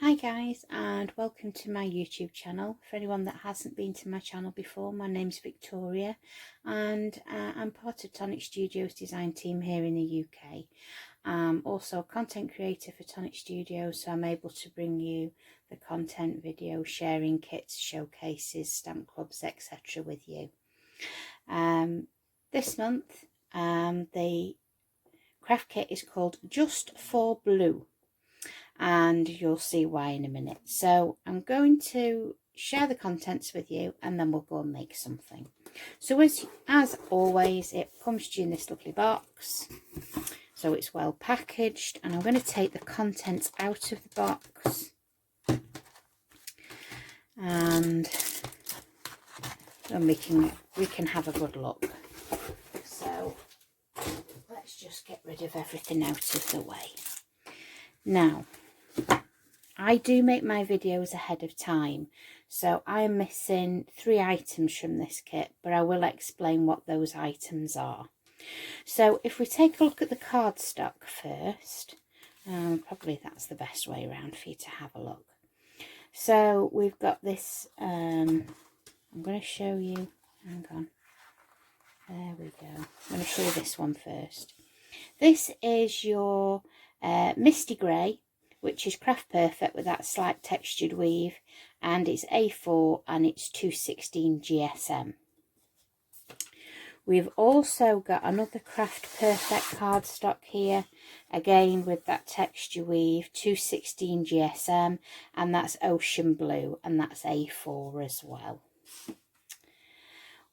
Hi guys, and welcome to my YouTube channel. For anyone that hasn't been to my channel before, my name's Victoria and I'm part of Tonic Studios design team here in the UK. I'm also a content creator for Tonic Studios, so I'm able to bring you the content, video, sharing kits, showcases, stamp clubs, etc. with you. This month the craft kit is called Just for Blue, and you'll see why in a minute. So I'm going to share the contents with you and then we'll go and make something. So as always, it comes to you in this lovely box, so it's well packaged, and I'm going to take the contents out of the box and then we can have a good look. So let's just get rid of everything out of the way. Now, I do make my videos ahead of time, so I am missing 3 items from this kit, but I will explain what those items are. So if we take a look at the cardstock first, probably that's the best way around for you to have a look. So we've got this, I'm going to show you, hang on, there we go. I'm going to show you this one first. This is your Misti Gray, which is craft perfect with that slight textured weave, and it's A4 and it's 216 GSM. We've also got another craft perfect cardstock here, again with that texture weave, 216 GSM, and that's ocean blue, and that's A4 as well.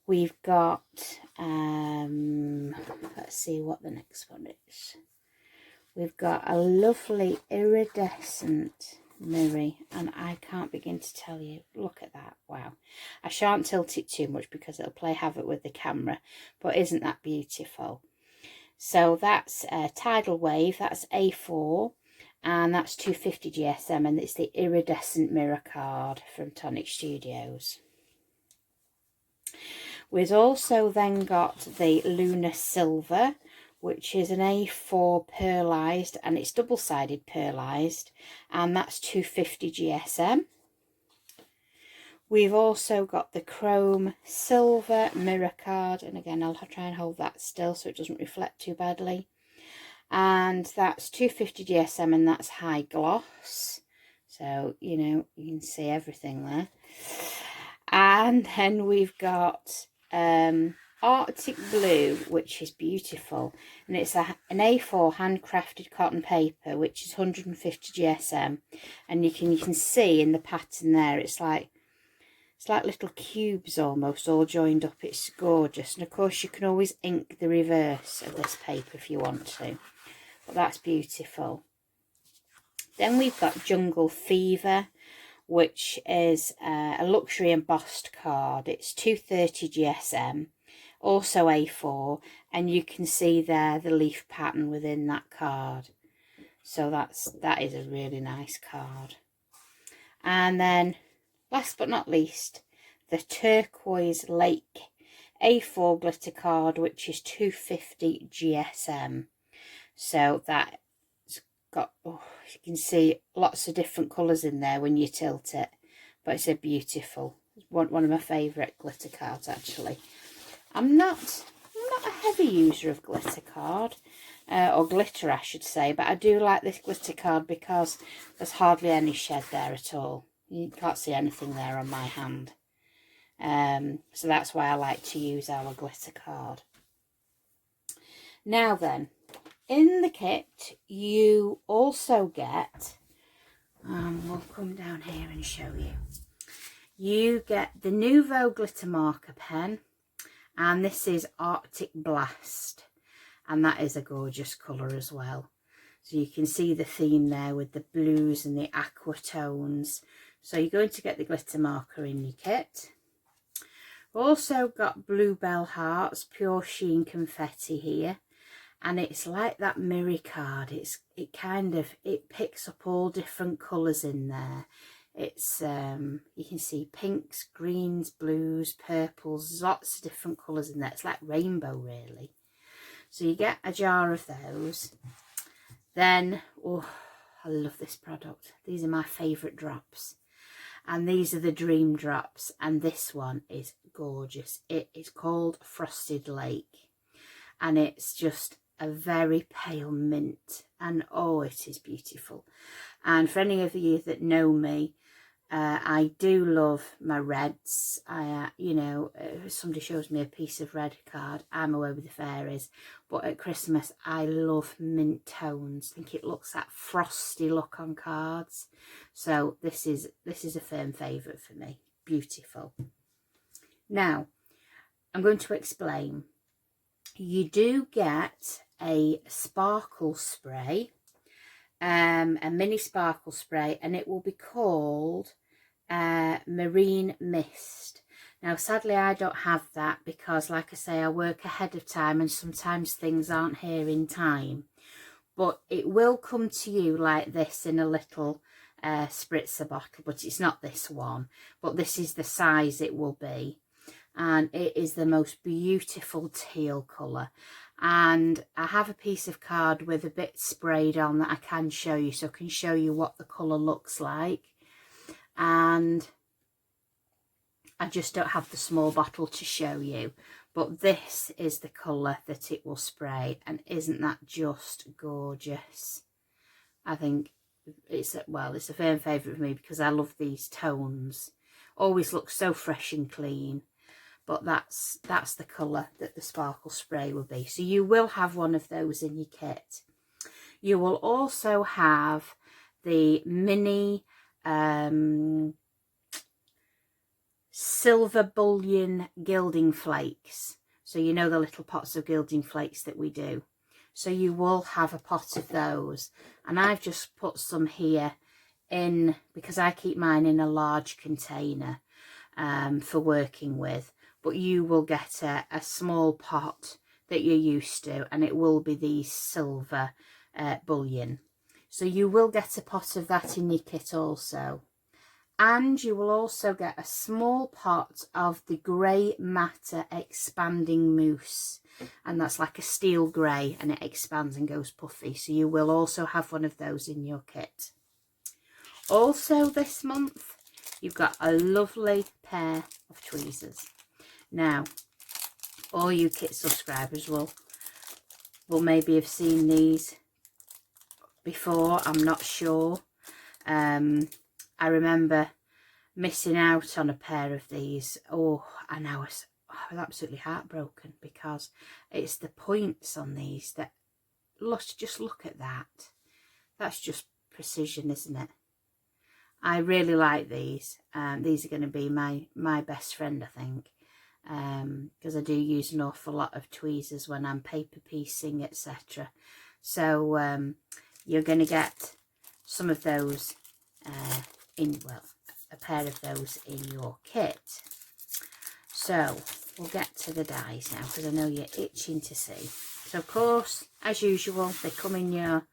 We've got let's see what the next one is. We've got a lovely Iridescent Memory, and I can't begin to tell you, look at that, wow. I shan't tilt it too much because it'll play havoc with the camera, but isn't that beautiful? So that's Tidal Wave, that's A4, and that's 250 GSM, and it's the Iridescent Mirror card from Tonic Studios. We've also then got the Lunar Silver, which is an A4 pearlized, and it's double-sided pearlized, and that's 250 GSM. We've also got the Chrome Silver Mirror card, and again I'll try and hold that still so it doesn't reflect too badly, and that's 250 GSM, and that's high gloss, so you know you can see everything there. And then we've got Arctic Blue, which is beautiful, and it's an A4 handcrafted cotton paper, which is 150 GSM, and you can see in the pattern there it's like little cubes almost all joined up. It's gorgeous, and of course you can always ink the reverse of this paper if you want to, but that's beautiful. Then we've got Jungle Fever, which is a luxury embossed card. It's 230 GSM, also A4, and you can see there the leaf pattern within that card. So that is a really nice card. And then last but not least, the Turquoise Lake A4 glitter card, which is 250 GSM. So that's got, oh, you can see lots of different colours in there when you tilt it, but it's a beautiful one of my favourite glitter cards actually. I'm not a heavy user of glitter card, or glitter I should say, but I do like this glitter card because there's hardly any shed there at all. You can't see anything there on my hand, so that's why I like to use our glitter card. Now then, in the kit you also get, we'll come down here and show you, you get the Nouveau glitter marker pen, and this is Arctic Blast, and that is a gorgeous colour as well. So you can see the theme there with the blues and the aqua tones. So you're going to get the glitter marker in your kit. We've also got Bluebell Hearts Pure Sheen Confetti here, and it's like that mirror card. It picks up all different colours in there. It's you can see pinks, greens, blues, purples, lots of different colours in there. It's like rainbow really. So you get a jar of those. Then, oh, I love this product. These are my favourite drops. And these are the Dream Drops. And this one is gorgeous. It is called Frosted Lake. And it's just a very pale mint. And oh, it is beautiful. And for any of you that know me, I do love my reds. You know, if somebody shows me a piece of red card, I'm away with the fairies. But at Christmas, I love mint tones. I think it looks that frosty look on cards. So this is a firm favourite for me. Beautiful. Now, I'm going to explain. You do get a sparkle spray, a mini sparkle spray, and it will be called Marine Mist. Now sadly I don't have that because, like I say, I work ahead of time and sometimes things aren't here in time, but it will come to you like this in a little spritzer bottle, but it's not this one, but this is the size it will be, and it is the most beautiful teal colour. And I have a piece of card with a bit sprayed on that I can show you, so I can show you what the colour looks like. And I just don't have the small bottle to show you, but this is the colour that it will spray, and isn't that just gorgeous? I think it's a firm favourite for me because I love these tones. Always looks so fresh and clean. But that's the colour that the sparkle spray will be. So you will have one of those in your kit. You will also have the mini silver bullion gilding flakes. So you know the little pots of gilding flakes that we do. So you will have a pot of those. And I've just put some here in, because I keep mine in a large container for working with. But you will get a small pot that you're used to, and it will be the silver bullion. So you will get a pot of that in your kit also. And you will also get a small pot of the grey matter expanding mousse. And that's like a steel grey, and it expands and goes puffy. So you will also have one of those in your kit. Also this month, you've got a lovely pair of tweezers. Now, all you kit subscribers will maybe have seen these before, I'm not sure. I remember missing out on a pair of these. Oh, and I was absolutely heartbroken because it's the points on these that, just look at that. That's just precision, isn't it? I really like these. These are going to be my best friend, I think. Because I do use an awful lot of tweezers when I'm paper piecing, etc. So you're going to get some of those a pair of those in your kit. So we'll get to the dies now, because I know you're itching to see. So of course, as usual, they come in your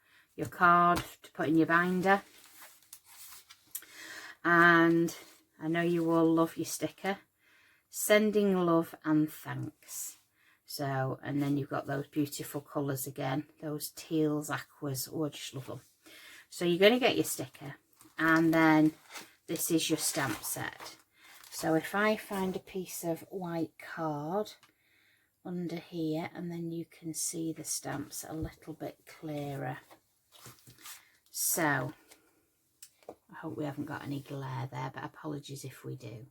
card to put in your binder. And I know you all love your sticker. Sending love and thanks. So, and then you've got those beautiful colours again, those teals, aquas. Oh, I just love them. So you're going to get your sticker, and then this is your stamp set. So if I find a piece of white card under here, and then you can see the stamps a little bit clearer. So I hope we haven't got any glare there, but apologies if we do.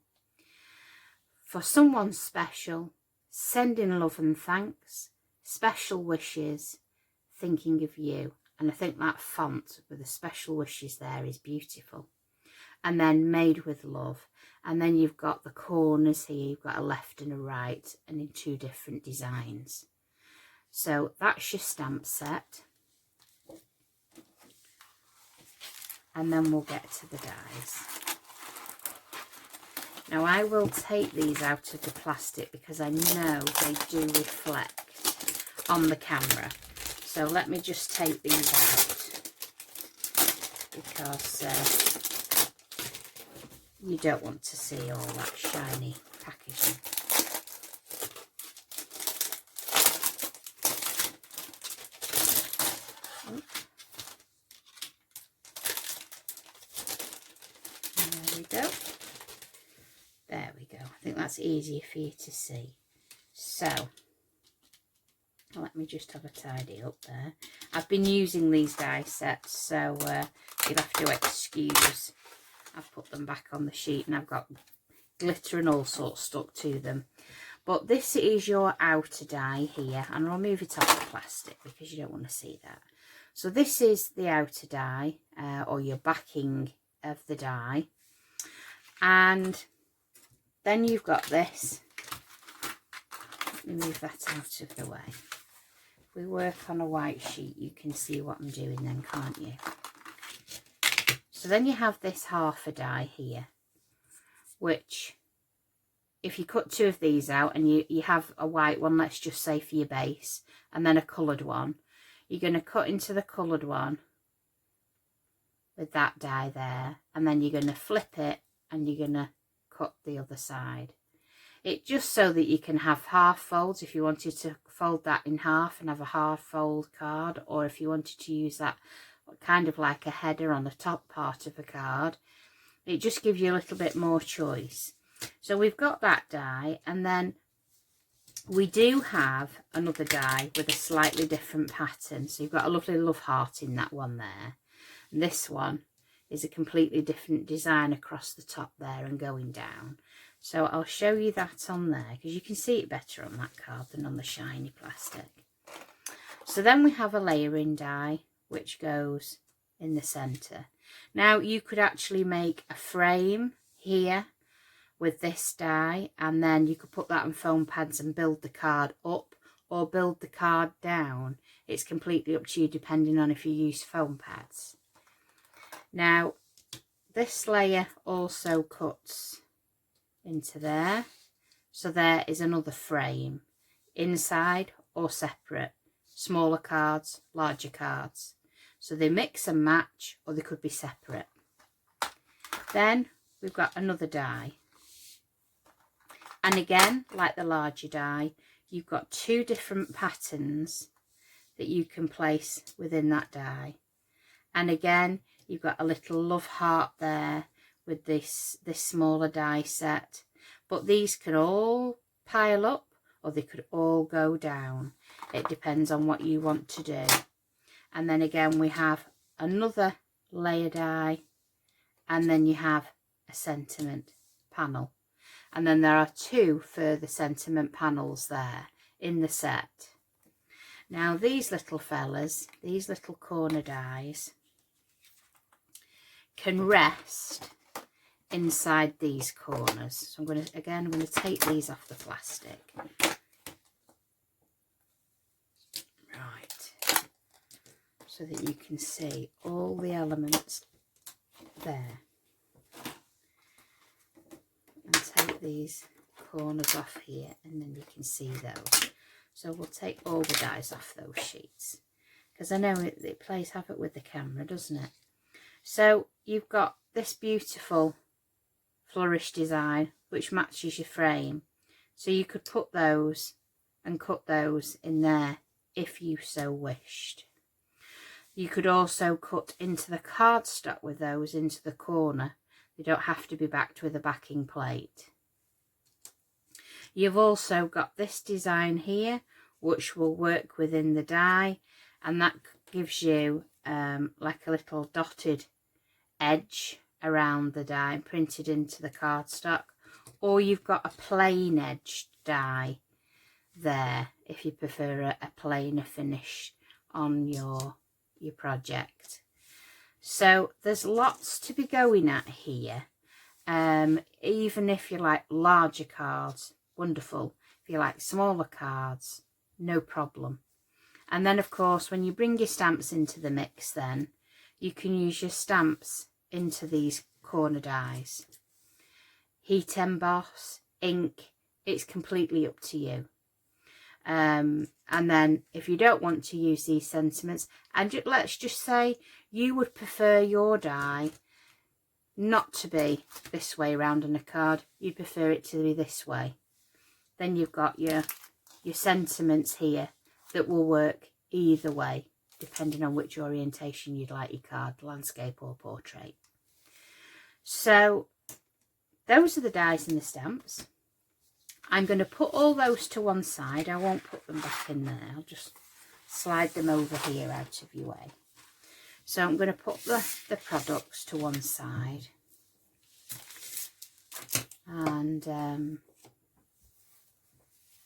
For someone special, sending love and thanks, special wishes, thinking of you. And I think that font with the special wishes there is beautiful. And then made with love. And then you've got the corners here, you've got a left and a right, and in 2 different designs. So that's your stamp set. And then we'll get to the dies. Now I will take these out of the plastic because I know they do reflect on the camera. So let me just take these out because you don't want to see all that shiny packaging. go. There we go. I think that's easier for you to see. So let me just have a tidy up there. I've been using these die sets, so you'll have to excuse. I've put them back on the sheet and I've got glitter and all sorts stuck to them. But this is your outer die here, and I'll move it off the plastic because you don't want to see that. So this is the outer die, or your backing of the die. And then you've got this. Let me move that out of the way. If we work on a white sheet, you can see what I'm doing then, can't you? So then you have this half a die here, which, if you cut two of these out and you have a white one, let's just say for your base, and then a coloured one, you're going to cut into the coloured one with that die there, and then you're going to flip it and you're going to cut the other side. It just so that you can have half folds if you wanted to fold that in half and have a half fold card, or if you wanted to use that kind of like a header on the top part of a card. It just gives you a little bit more choice. So we've got that die, and then we do have another die with a slightly different pattern. So you've got a lovely love heart in that one there. And this one is a completely different design across the top there and going down. So I'll show you that on there because you can see it better on that card than on the shiny plastic. So then we have a layering die which goes in the centre. Now you could actually make a frame here with this die, and then you could put that on foam pads and build the card up or build the card down. It's completely up to you depending on if you use foam pads. Now this layer also cuts into there, so there is another frame inside or separate, smaller cards, larger cards, so they mix and match, or they could be separate. Then we've got another die. And again, like the larger die, you've got two different patterns that you can place within that die. And again, you've got a little love heart there with this smaller die set. But these can all pile up, or they could all go down. It depends on what you want to do. And then again, we have another layer die, and then you have a sentiment panel. And then there are two further sentiment panels there in the set. Now these little fellas, these little corner dies, can rest inside these corners. So I'm going to take these off the plastic. Right. So that you can see all the elements there. And take these corners off here, and then you can see those. So we'll take all the dies off those sheets, because I know it plays havoc with the camera, doesn't it? So you've got this beautiful flourish design which matches your frame, so you could put those and cut those in there if you so wished. You could also cut into the cardstock with those into the corner. They don't have to be backed with a backing plate. You've also got this design here which will work within the die, and that gives you like a little dotted edge around the die printed into the cardstock, or you've got a plain edged die there if you prefer a plainer finish on your project. So there's lots to be going at here. Even if you like larger cards, wonderful. If you like smaller cards, no problem. And then of course when you bring your stamps into the mix, then you can use your stamps into these corner dies. Heat emboss, ink, it's completely up to you. And then if you don't want to use these sentiments, and let's just say you would prefer your die not to be this way around on a card, you'd prefer it to be this way, then you've got your sentiments here that will work either way depending on which orientation you'd like your card, landscape or portrait. So those are the dies and the stamps. I'm going to put all those to one side. I won't put them back in there. I'll just slide them over here out of your way. So I'm going to put the products to one side. And then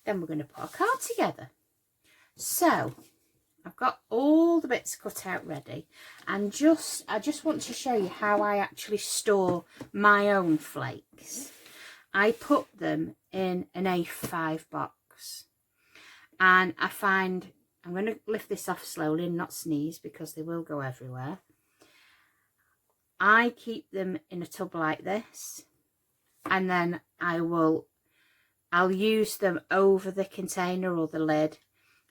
we're going to put a card together. So I've got all the bits cut out ready, and I just want to show you how I actually store my own flakes. I put them in an A5 box, and I find, I'm going to lift this off slowly and not sneeze because they will go everywhere. I keep them in a tub like this, and then I'll use them over the container or the lid,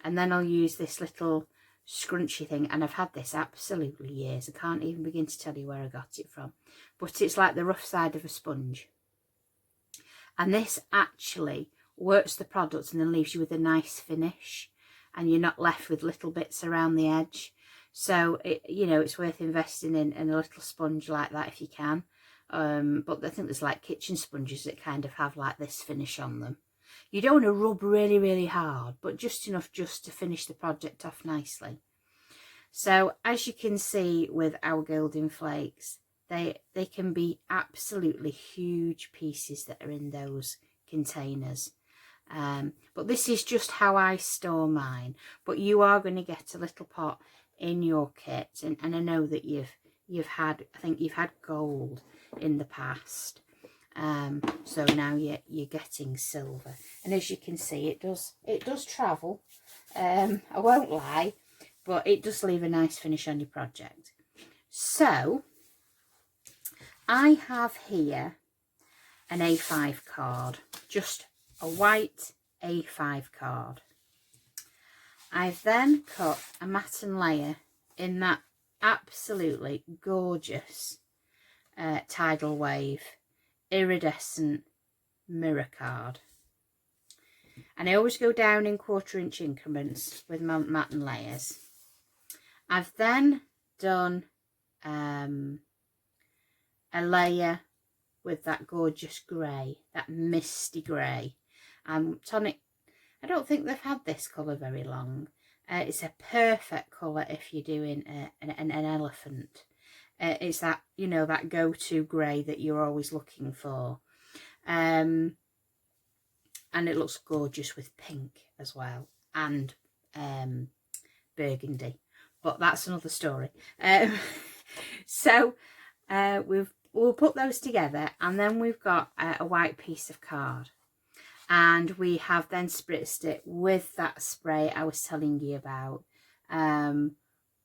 and then I'll use this little scrunchy thing, and I've had this absolutely years. I can't even begin to tell you where I got it from, but it's like the rough side of a sponge. And this actually works the product and then leaves you with a nice finish, and you're not left with little bits around the edge. So, you know, it's worth investing in a little sponge like that if you can. But I think there's like kitchen sponges that kind of have like this finish on them. You don't want to rub really, really hard, but just enough just to finish the project off nicely. So, as you can see with our gilding flakes, they can be absolutely huge pieces that are in those containers. But this is just how I store mine. But you are going to get a little pot in your kit, and I know that you've had, I think you've had gold in the past. So now you're getting silver, and as you can see, it does travel. I won't lie, but it does leave a nice finish on your project. So I have here an A5 card, just a white A5 card. I've then cut a matten layer in that absolutely gorgeous Tidal Wave Iridescent Mirror card. And I always go down in 1/4 inch increments with my matten layers. I've then done a layer with that gorgeous grey, that Misti Gray. Tonic, I don't think they've had this colour very long. It's a perfect colour if you're doing an elephant. It's that, you know, that go-to grey that you're always looking for. And it looks gorgeous with pink as well, and burgundy. But that's another story. So we'll put those together, and then we've got a white piece of card. And we have then spritzed it with that spray I was telling you about,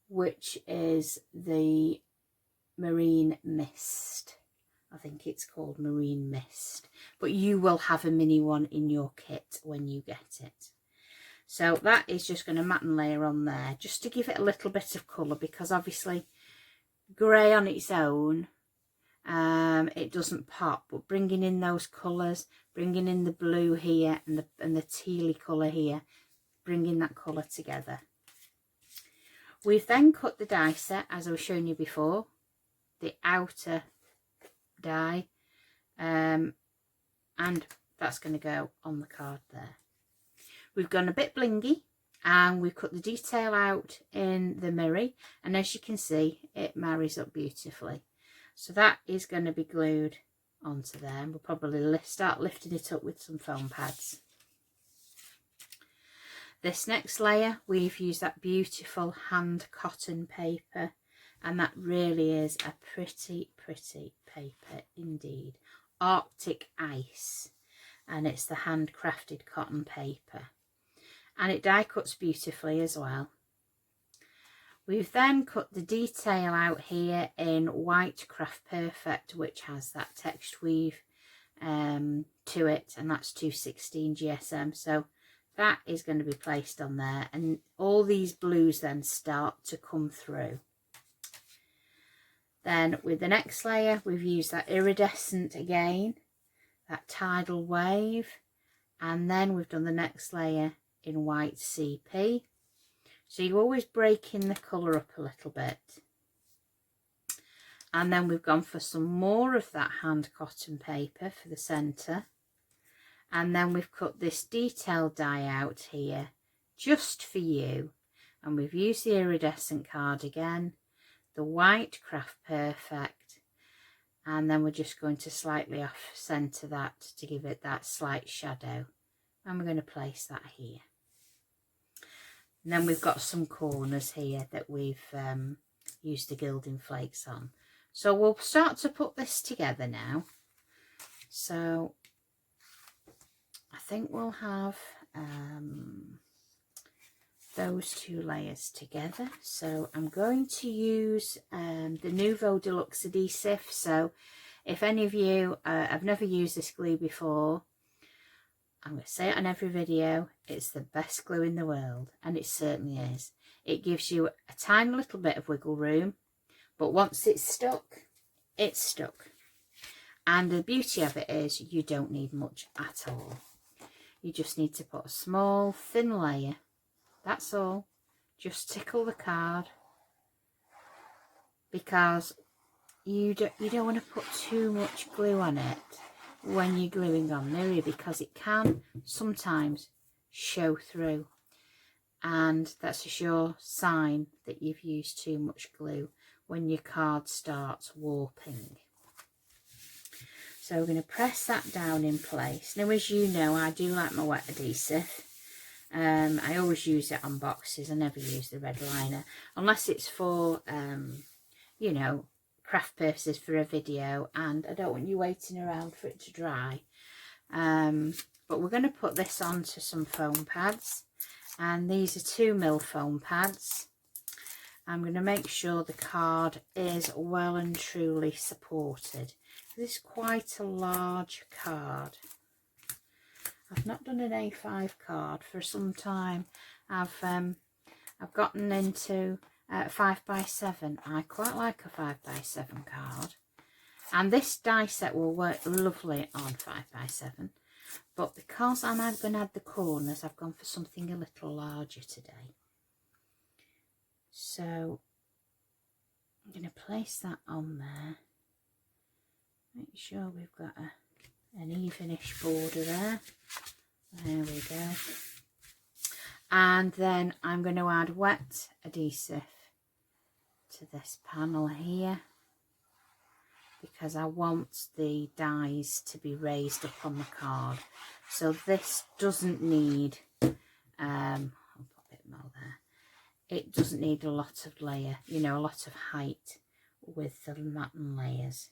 which is the Marine Mist. I think it's called Marine Mist. But you will have a mini one in your kit when you get it. So that is just going to matten layer on there, just to give it a little bit of colour, because obviously grey on its own, it doesn't pop, but bringing in those colours, bringing in the blue here and the tealy colour here, bringing that colour together. We've then cut the die set, as I was showing you before, the outer die, and that's going to go on the card there. We've gone a bit blingy, and we've cut the detail out in the mirror, and as you can see, it marries up beautifully. So that is going to be glued onto there, and we'll probably start lifting it up with some foam pads. This next layer, we've used that beautiful hand cotton paper, and that really is a pretty, pretty paper indeed. Arctic Ice, and it's the handcrafted cotton paper. And it die cuts beautifully as well. We've then cut the detail out here in White Craft Perfect, which has that text weave to it, and that's 216 GSM. So that is going to be placed on there, and all these blues then start to come through. Then with the next layer, we've used that iridescent again, that Tidal Wave, and then we've done the next layer in white CP. So you're always breaking the colour up a little bit. And then we've gone for some more of that hand cotton paper for the centre. And then we've cut this detail die out here just for you. And we've used the iridescent card again, the white Craft Perfect. And then we're just going to slightly off centre that to give it that slight shadow. And we're going to place that here. And then we've got some corners here that we've used the Gilding Flakes on. So we'll start to put this together now. So I think we'll have those two layers together. So I'm going to use the Nouveau Deluxe Adhesive. So if any of you have never used this glue before, I'm going to say it on every video, it's the best glue in the world, and it certainly is. It gives you a tiny little bit of wiggle room, but once it's stuck, it's stuck. And the beauty of it is you don't need much at all. You just need to put a small thin layer, that's all. Just tickle the card, because you don't want to put too much glue on it when you're gluing on mirror, because it can sometimes show through, and that's a sure sign that you've used too much glue when your card starts warping. So we're going to press that down in place. Now, as you know, I do like my wet adhesive. I always use it on boxes. I never use the red liner unless it's for you know, craft purposes for a video, and I don't want you waiting around for it to dry. But we're going to put this onto some foam pads, and these are 2mm foam pads. I'm going to make sure the card is well and truly supported. This is quite a large card. I've not done an A5 card for some time. I've gotten into 5x7. I quite like a 5x7 card, and this die set will work lovely on 5x7, but because I'm going to add the corners, I've gone for something a little larger today. So I'm going to place that on there, make sure we've got an evenish border there. There we go. And then I'm going to add wet adhesive to this panel here, because I want the dies to be raised up on the card. So this doesn't need, I'll put a bit more there. It doesn't need a lot of layer, you know, a lot of height with the matten layers.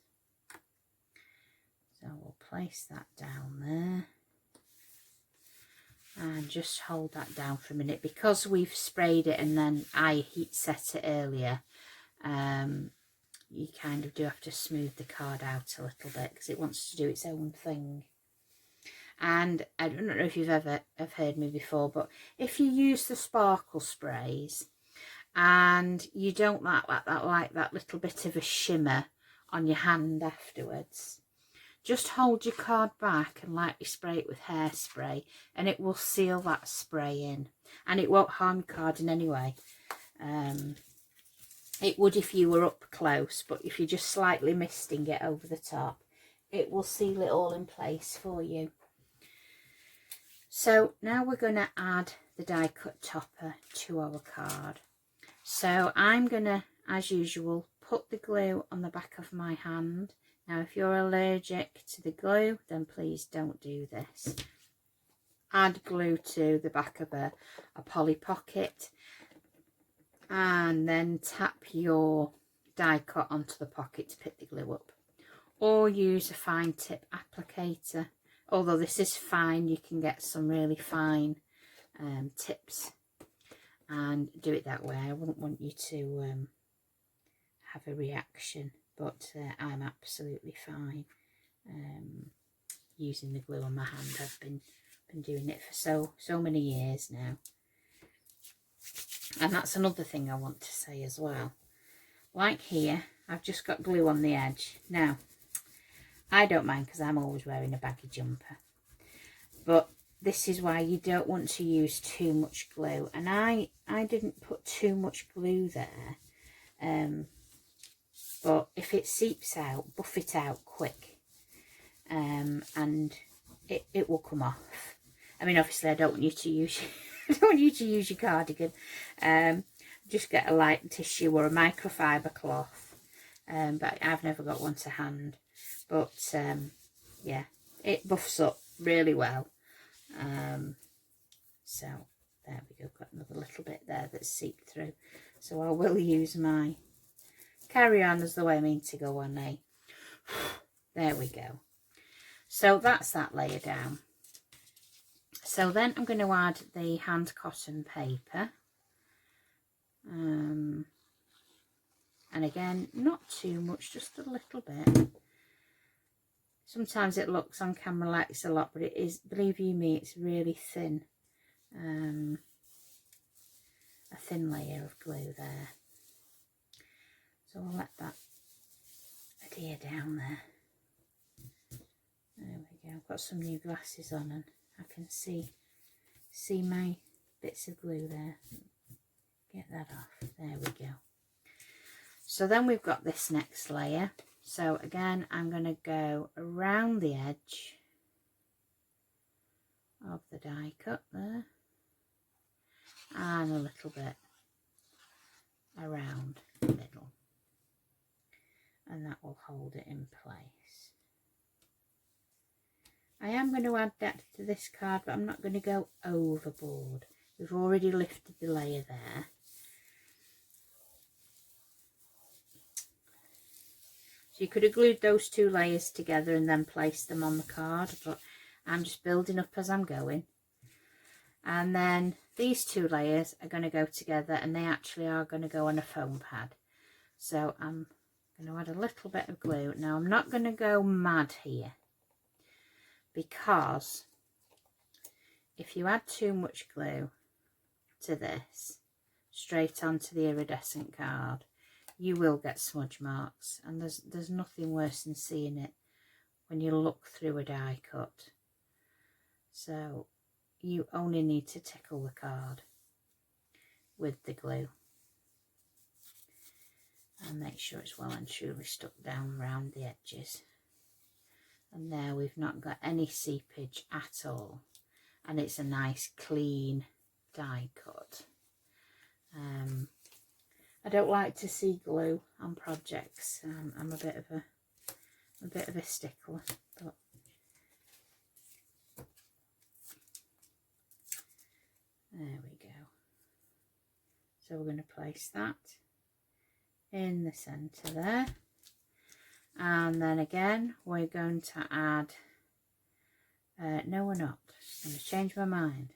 So we'll place that down there. And just hold that down for a minute, because we've sprayed it and then I heat set it earlier. You kind of do have to smooth the card out a little bit, because it wants to do its own thing. And I don't know if you've ever heard me before, but if you use the sparkle sprays and you don't like that little bit of a shimmer on your hand afterwards, just hold your card back and lightly spray it with hairspray, and it will seal that spray in, and it won't harm your card in any way. It would if you were up close, but if you're just slightly misting it over the top, it will seal it all in place for you. So now we're going to add the die cut topper to our card. So I'm going to, as usual, put the glue on the back of my hand. Now, if you're allergic to the glue, then please don't do this. Add glue to the back of a Polly Pocket, and then tap your die cut onto the pocket to pick the glue up. Or use a fine tip applicator. Although this is fine, you can get some really fine tips and do it that way. I wouldn't want you to have a reaction, but I'm absolutely fine using the glue on my hand. I've been doing it for so many years now. And that's another thing I want to say as well. Like here, I've just got glue on the edge. Now, I don't mind, because I'm always wearing a baggy jumper. But this is why you don't want to use too much glue. And I didn't put too much glue there. but if it seeps out, buff it out quick, and it will come off. I mean, obviously I don't want you to use I don't want you to use your cardigan. Just get a light tissue or a microfiber cloth, but I've never got one to hand. But yeah, it buffs up really well. So there we go, got another little bit there that's seeped through. So I will use my Carry On as the way I mean to go on a. There we go. So that's that layer down. So then I'm going to add the hand cotton paper. And again, not too much, just a little bit. Sometimes it looks on camera like it's a lot, but it is, believe you me, it's really thin. A thin layer of glue there. So I'll let that adhere down there. There we go. I've got some new glasses on and I can see my bits of glue there. Get that off. There we go. So then we've got this next layer. So again, I'm going to go around the edge of the die cut there, and a little bit around the middle, and that will hold it in place. I am going to add depth to this card, but I'm not going to go overboard. We've already lifted the layer there. So you could have glued those two layers together and then placed them on the card, but I'm just building up as I'm going. And then these two layers are going to go together, and they actually are going to go on a foam pad. So I'm going to add a little bit of glue. Now I'm not going to go mad here, because if you add too much glue to this straight onto the iridescent card, you will get smudge marks, and there's nothing worse than seeing it when you look through a die cut. So you only need to tickle the card with the glue and make sure it's well and truly stuck down around the edges. And there we've not got any seepage at all, and it's a nice clean die cut. I don't like to see glue on projects. I'm a bit of a stickler, but there we go. So we're going to place that in the centre there, and then again we're going to add no, we're not. I'm going to change my mind.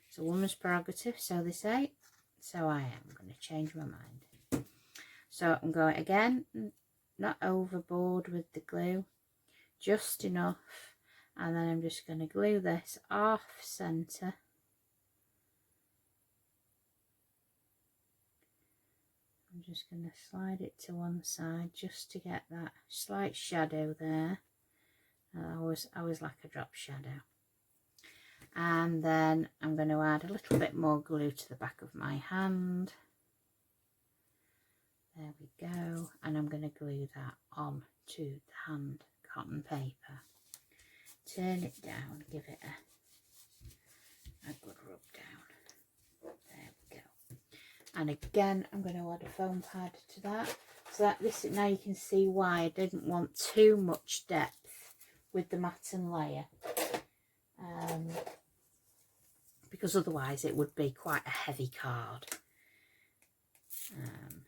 It's a woman's prerogative, so they say. So I am going to change my mind. So I'm going again, not overboard with the glue, just enough, and then I'm just going to glue this off centre. I'm just going to slide it to one side just to get that slight shadow there. I always like a drop shadow. And then I'm going to add a little bit more glue to the back of my hand. There we go. And I'm going to glue that on to the hand cotton paper. Turn it down, give it a good rub down. There we go. And again, I'm going to add a foam pad to that. So that this, now you can see why I didn't want too much depth with the matten layer. Because otherwise it would be quite a heavy card.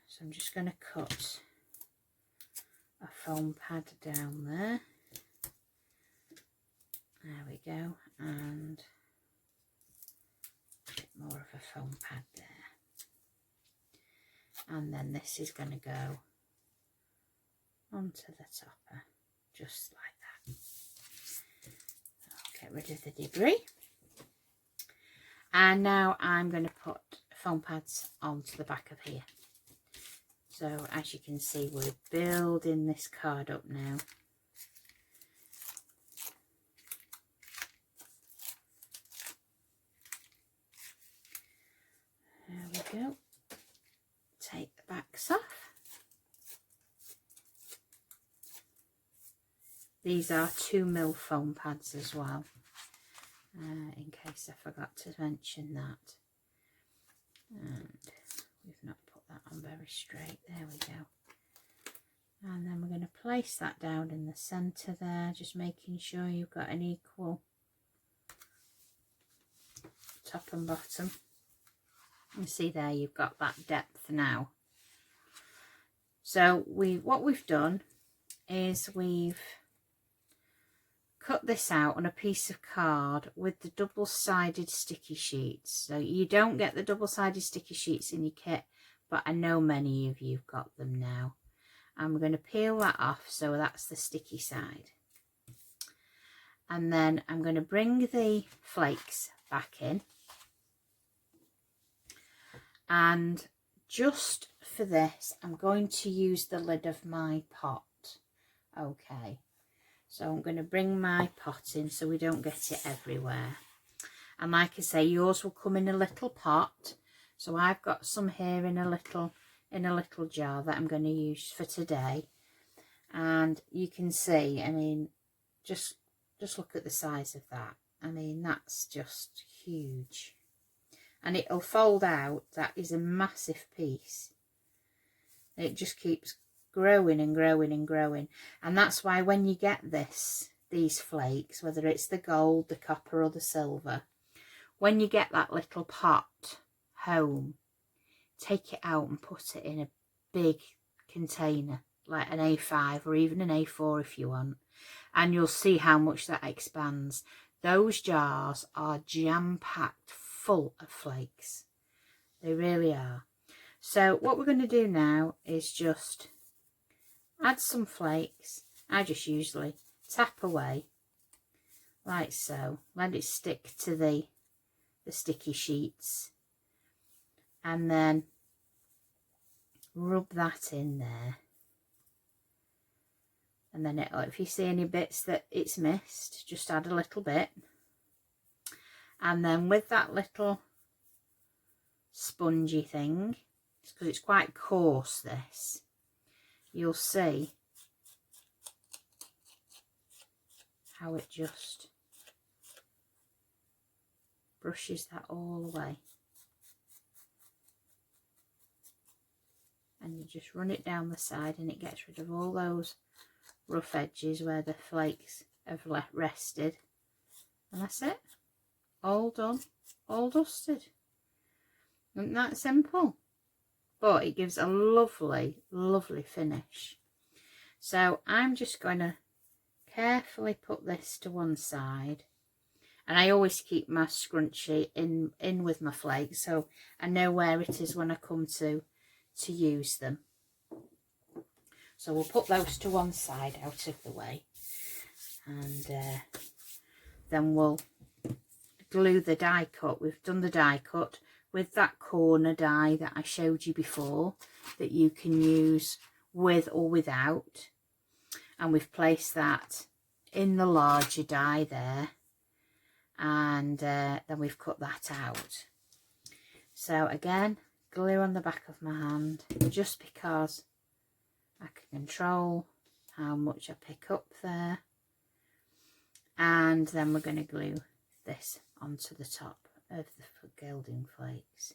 So I'm just going to cut a foam pad down there. There we go, and a bit more of a foam pad there. And then this is going to go onto the topper, just like that. I'll get rid of the debris. And now I'm going to put foam pads onto the back of here. So as you can see, we're building this card up now. There we go. Take the backs off. These are 2mm foam pads as well, in case I forgot to mention that. And we've not put that on very straight. There we go. And then we're going to place that down in the centre there, just making sure you've got an equal top and bottom. You see there, you've got that depth now. So what we've done is we've cut this out on a piece of card with the double-sided sticky sheets. So you don't get the double-sided sticky sheets in your kit, but I know many of you've got them now. And we're going to peel that off, so that's the sticky side. And then I'm going to bring the flakes back in. And just for this, I'm going to use the lid of my pot. Okay, so I'm going to bring my pot in so we don't get it everywhere. And like I say, yours will come in a little pot. So I've got some here in a little jar that I'm going to use for today. And you can see, I mean, just look at the size of that. I mean, that's just huge. And it'll fold out. That is a massive piece. It just keeps growing and growing and growing. And that's why when you get these flakes, whether it's the gold, the copper or the silver, when you get that little pot home, take it out and put it in a big container, like an A5 or even an A4 if you want, and you'll see how much that expands. Those jars are jam-packed full of flakes. They really are. So what we're going to do now is just add some flakes. I just usually tap away like so, let it stick to the sticky sheets, and then rub that in there. And then if you see any bits that it's missed, just add a little bit. And then with that little spongy thing, because it's quite coarse this, you'll see how it just brushes that all away. And you just run it down the side and it gets rid of all those rough edges where the flakes have rested. And that's it. All done, all dusted. Isn't that simple? But it gives a lovely, lovely finish. So I'm just going to carefully put this to one side. And I always keep my scrunchie in with my flakes, so I know where it is when I come to use them. So we'll put those to one side out of the way. And then we'll glue the die cut. We've done the die cut with that corner die that I showed you before, that you can use with or without. And we've placed that in the larger die there. And then we've cut that out. So again, glue on the back of my hand, just because I can control how much I pick up there. And then we're going to glue this onto the top of the gilding flakes.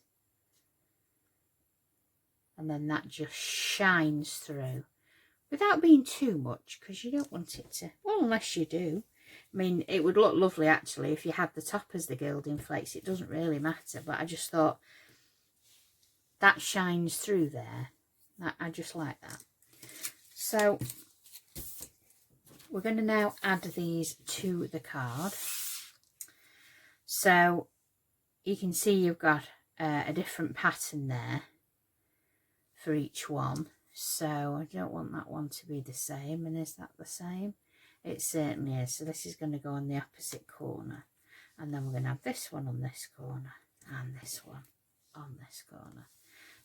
And then that just shines through without being too much, because you don't want it to, well, unless you do. I mean, it would look lovely actually if you had the top as the gilding flakes. It doesn't really matter, but I just thought that shines through there. I just like that. So we're going to now add these to the card. So you can see you've got a different pattern there for each one. So I don't want that one to be the same. And is that the same? It certainly is. So this is going to go on the opposite corner. And then we're going to have this one on this corner and this one on this corner.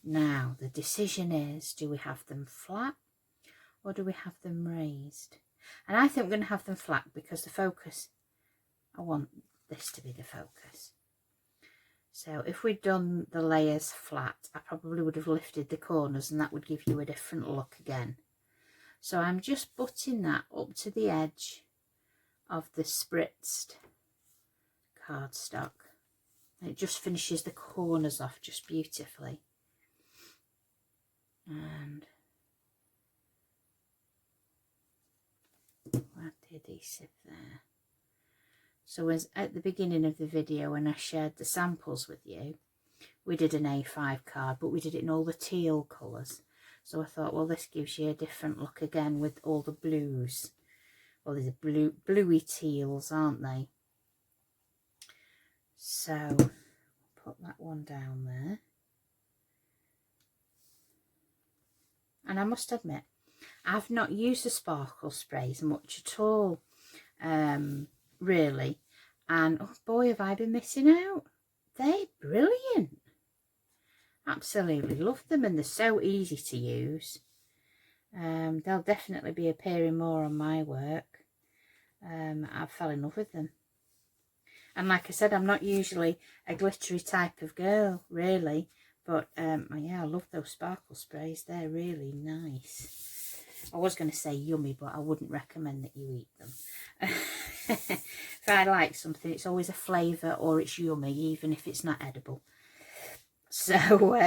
Now the decision is, do we have them flat or do we have them raised? And I think we're going to have them flat because the focus, I want this to be the focus. So if we'd done the layers flat, I probably would have lifted the corners and that would give you a different look again. So I'm just butting that up to the edge of the spritzed cardstock. It just finishes the corners off just beautifully. And add the adhesive there. So as at the beginning of the video when I shared the samples with you, we did an A5 card, but we did it in all the teal colours. So I thought, well, this gives you a different look again with all the blues. Well, these are bluey teals, aren't they? So put that one down there. And I must admit, I've not used the sparkle sprays much at all, really. And oh boy, have I been missing out. They're brilliant. Absolutely love them, and they're so easy to use. They'll definitely be appearing more on my work. I fell in love with them. And like I said, I'm not usually a glittery type of girl, really. But yeah, I love those sparkle sprays. They're really nice. I was going to say yummy, but I wouldn't recommend that you eat them. If I like something, it's always a flavour or it's yummy, even if it's not edible. So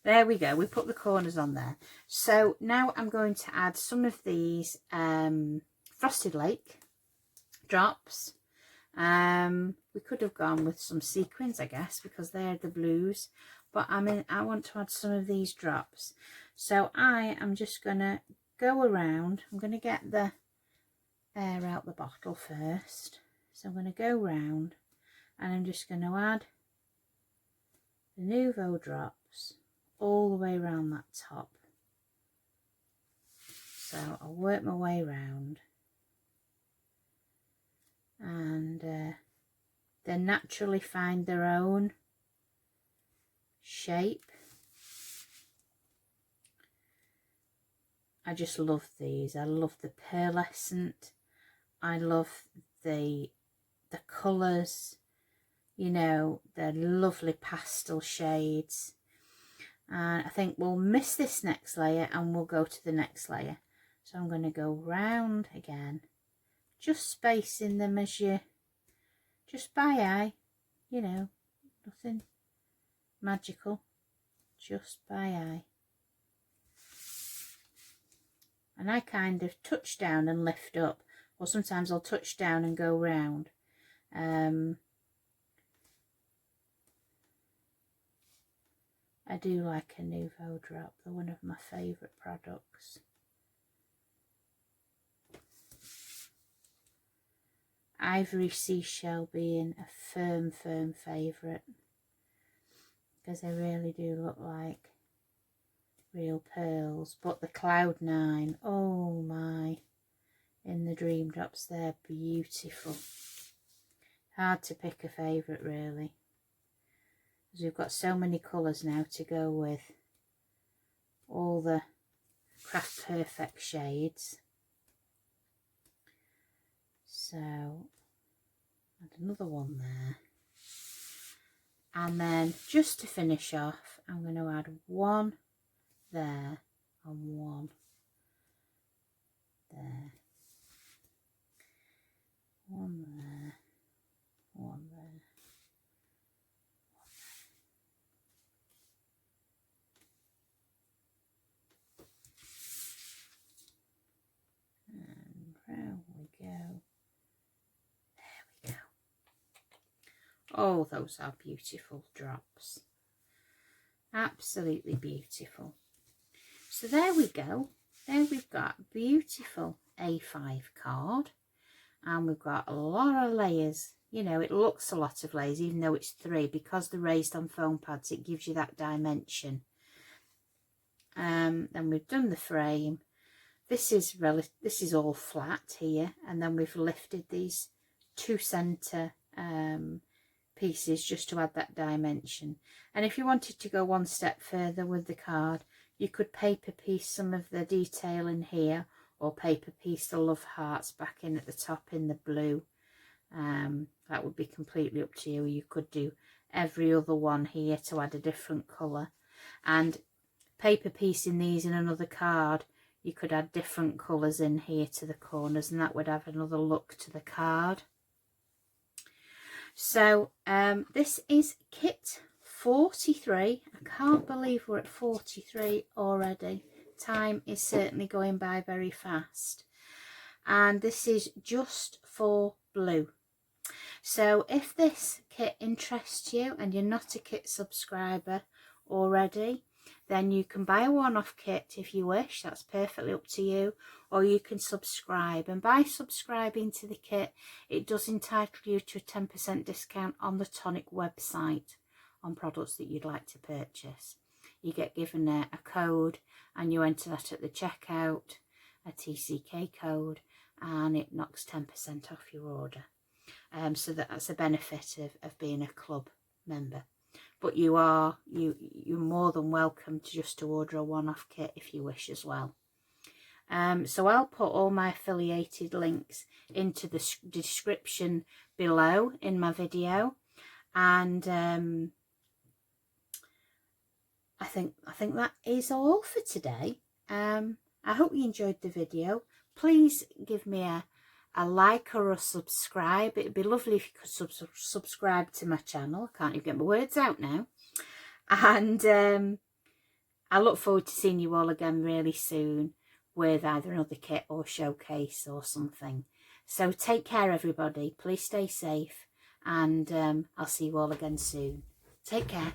there we go. We put the corners on there. So now I'm going to add some of these Frosted Lake drops. We could have gone with some sequins, I guess, because they're the blues. But I want to add some of these drops. So I am just going to go around. I'm going to get the air out the bottle first. So I'm going to go round and I'm just going to add the Nouveau drops all the way around that top. So I'll work my way round. And they naturally find their own shape. I just love these. I love the pearlescent. I love the colours. You know, they're lovely pastel shades. And I think we'll miss this next layer and we'll go to the next layer. So I'm going to go round again, just spacing them as you, just by eye, you know, nothing magical, just by eye. And I kind of touch down and lift up, or sometimes I'll touch down and go round. I do like a Nouveau drop. They're one of my favourite products. Ivory Seashell being a firm favourite, because they really do look like real pearls. But the Cloud9, oh my, in the Dream Drops, they're beautiful. Hard to pick a favourite, really, because we've got so many colours now to go with all the Craft Perfect shades. So add another one there, and then just to finish off, I'm going to add one there and one there, one there, one there. And round we go. There we go. Oh, those are beautiful drops. Absolutely beautiful. So there we go. There we've got a beautiful A5 card. And we've got a lot of layers. You know, it looks a lot of layers, even though it's 3. Because they're raised on foam pads, it gives you that dimension. Then we've done the frame. This is all flat here, and then we've lifted these 2 centre pieces just to add that dimension. And if you wanted to go one step further with the card, you could paper piece some of the detail in here, or paper piece the love hearts back in at the top in the blue. That would be completely up to you. You could do every other one here to add a different colour, and paper piecing these in another card, you could add different colours in here to the corners, and that would have another look to the card. So this is kit 43. I can't believe we're at 43 already. Time is certainly going by very fast. And this is just for blue. So if this kit interests you and you're not a kit subscriber already, then you can buy a one-off kit if you wish. That's perfectly up to you. Or you can subscribe. And by subscribing to the kit, it does entitle you to a 10% discount on the Tonic website on products that you'd like to purchase. You get given a code, and you enter that at the checkout, a TCK code, and it knocks 10% off your order. So that's a benefit of being a club member. But you're more than welcome to just to order a one-off kit if you wish as well. So I'll put all my affiliated links into the description below in my video, and I think that is all for today. I hope you enjoyed the video. Please give me a like or a subscribe. It'd be lovely if you could subscribe to my channel. I can't even get my words out now. And I look forward to seeing you all again really soon with either another kit or showcase or something. So take care, everybody. Please stay safe, and I'll see you all again soon. Take care.